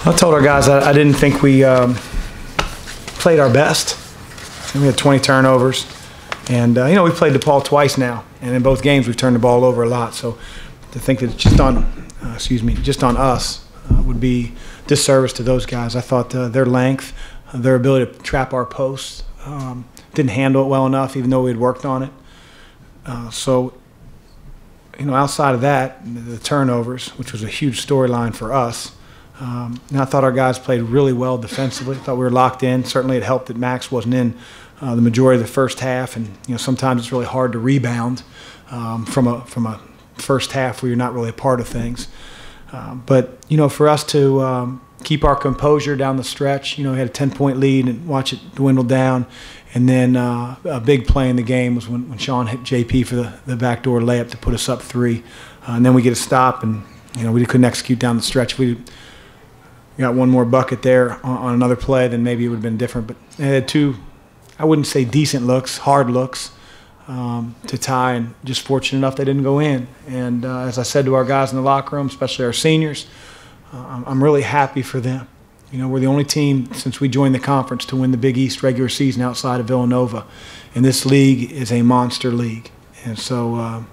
I told our guys I didn't think we played our best. We had 20 turnovers. And, you know, we played DePaul twice now. And in both games, we've turned the ball over a lot. So to think that it's just on us would be disservice to those guys. I thought their length, their ability to trap our posts, didn't handle it well enough, even though we had worked on it. So, you know, outside of that, the turnovers, which was a huge storyline for us, and I thought our guys played really well defensively. I thought we were locked in. Certainly it helped that Max wasn't in the majority of the first half, and you know sometimes it's really hard to rebound from a first half where you're not really a part of things. But you know, for us to keep our composure down the stretch, you know, we had a 10-point lead and watch it dwindle down, and then a big play in the game was when Sean hit JP for the backdoor layup to put us up 3, and then we get a stop, and you know we couldn't execute down the stretch. We got one more bucket there on another play, then maybe it would have been different. But they had 2, I wouldn't say decent looks, hard looks to tie, and just fortunate enough they didn't go in. And as I said to our guys in the locker room, especially our seniors, I'm really happy for them. You know, we're the only team since we joined the conference to win the Big East regular season outside of Villanova. And this league is a monster league. And so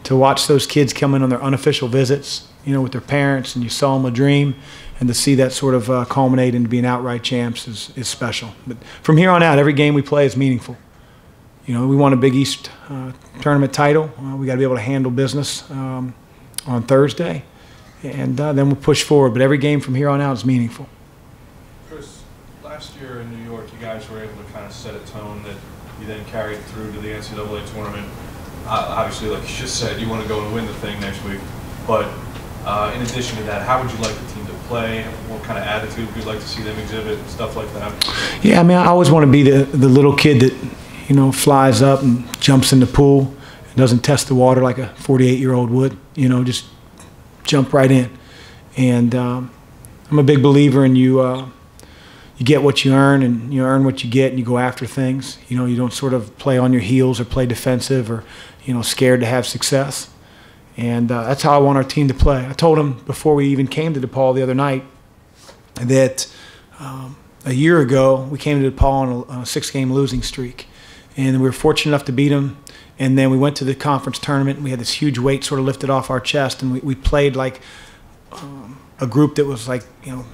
to watch those kids come in on their unofficial visits, you know, with their parents, and you saw them a dream, and to see that sort of culminate into being outright champs is special. But from here on out, every game we play is meaningful. You know, we want a Big East tournament title. We got to be able to handle business on Thursday, and then we'll push forward. But every game from here on out is meaningful. Chris, last year in New York, you guys were able to kind of set a tone that you then carried through to the NCAA tournament. Obviously, like you just said, you want to go and win the thing next week. But in addition to that, how would you like the team to play? What kind of attitude would you like to see them exhibit? Stuff like that. Yeah, I mean, I always want to be the little kid that, you know, flies up and jumps in the pool and doesn't test the water like a 48-year-old would. You know, just jump right in. And I'm a big believer in you get what you earn, and you earn what you get, and you go after things. You know, you don't sort of play on your heels or play defensive or, you know, scared to have success. And that's how I want our team to play. I told him before we even came to DePaul the other night that a year ago we came to DePaul on a 6-game losing streak. And we were fortunate enough to beat them. And then we went to the conference tournament, and we had this huge weight sort of lifted off our chest. And we played like a group that was like, you know,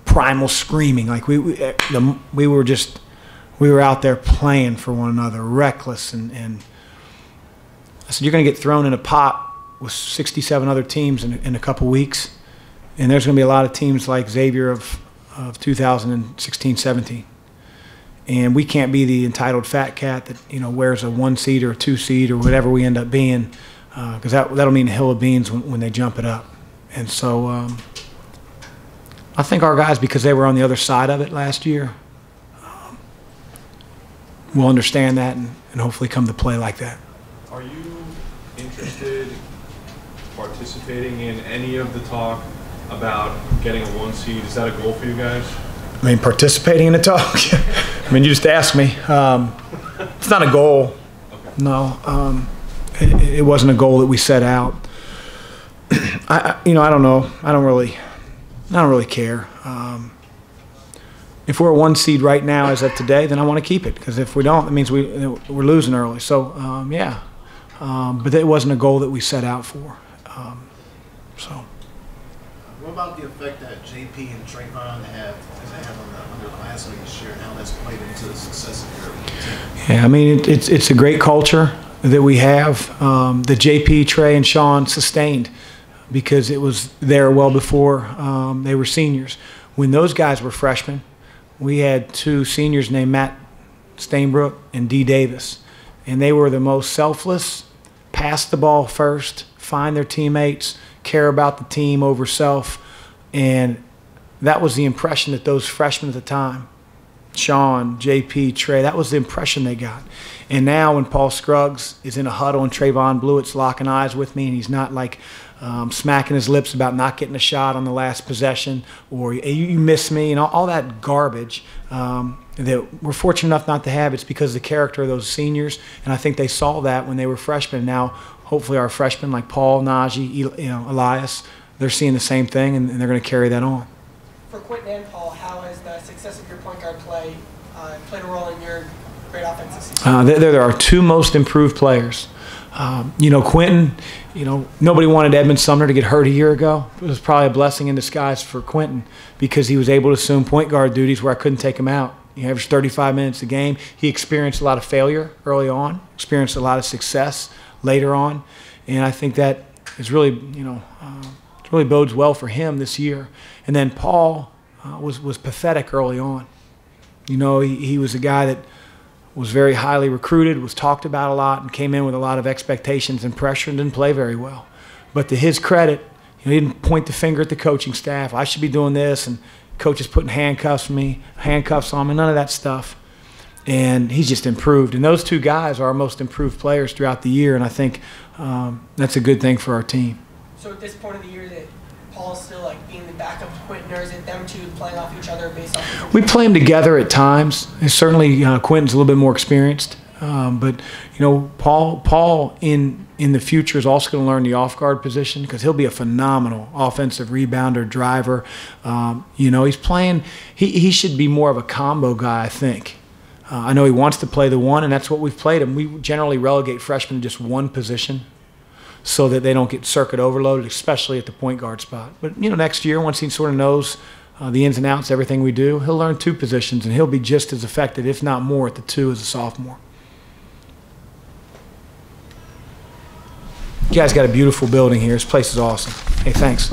primal screaming. Like we were out there playing for one another, reckless. And I said, you're going to get thrown in a pot with 67 other teams in a couple weeks. And there's going to be a lot of teams like Xavier of 2016-17. And we can't be the entitled fat cat that, you know, wears a 1 seed or a 2 seed or whatever we end up being, because that'll mean a hill of beans when they jump it up. And so I think our guys, because they were on the other side of it last year, will understand that and hopefully come to play like that. Are you interested participating in any of the talk about getting a 1 seed? Is that a goal for you guys? I mean, participating in the talk? I mean, you just asked me. It's not a goal. Okay. No. It wasn't a goal that we set out. You know, I don't know. I don't really care. If we're a 1 seed right now as of today, then I want to keep it, because if we don't, that means we're losing early. So, yeah. But it wasn't a goal that we set out for. So. What about the effect that JP and Trayvon have on the underclassmen this year, and how that's played into the success of your team? Yeah, I mean, it's a great culture that we have. The JP, Trey, and Sean sustained because it was there well before they were seniors. When those guys were freshmen, we had 2 seniors named Matt Stainbrook and D. Davis, and they were the most selfless, pass the ball first, find their teammates, care about the team over self. And that was the impression that those freshmen at the time, Sean, JP, Trey, that was the impression they got. And now when Paul Scruggs is in a huddle and Trayvon Blewett's locking eyes with me, and he's not like smacking his lips about not getting a shot on the last possession, or you miss me, and all that garbage that we're fortunate enough not to have, it's because of the character of those seniors. And I think they saw that when they were freshmen. Now, hopefully our freshmen like Paul, Najee, Elias, they're seeing the same thing, and they're going to carry that on. for Quentin and Paul, how has the success of your point guard play played a role in your great offense this season? They're our two most improved players. Quentin, nobody wanted Edmund Sumner to get hurt a year ago. It was probably a blessing in disguise for Quentin because he was able to assume point guard duties where I couldn't take him out. He averaged 35 minutes a game. He experienced a lot of failure early on, experienced a lot of success later on, and I think that is really, it really bodes well for him this year. And then Paul was pathetic early on. He was a guy that was very highly recruited, was talked about a lot, and came in with a lot of expectations and pressure and didn't play very well. But to his credit, he didn't point the finger at the coaching staff. I should be doing this, and coaches putting handcuffs on me, none of that stuff. And he's just improved. And those two guys are our most improved players throughout the year, and I think that's a good thing for our team. So at this point of the year, that Paul's still like being the backup to Quentin, or is it them two playing off each other based off? We play them together at times. And certainly, Quentin's a little bit more experienced, but Paul in the future is also going to learn the off-guard position because he'll be a phenomenal offensive rebounder, driver. He's playing. He should be more of a combo guy, I think. I know he wants to play the one, and that's what we've played him. We generally relegate freshmen to just one position, so that they don't get circuit overloaded, especially at the point guard spot. But, next year, once he sort of knows the ins and outs, everything we do, he'll learn two positions, and he'll be just as effective, if not more, at the two as a sophomore. You guys got a beautiful building here. This place is awesome. Hey, thanks.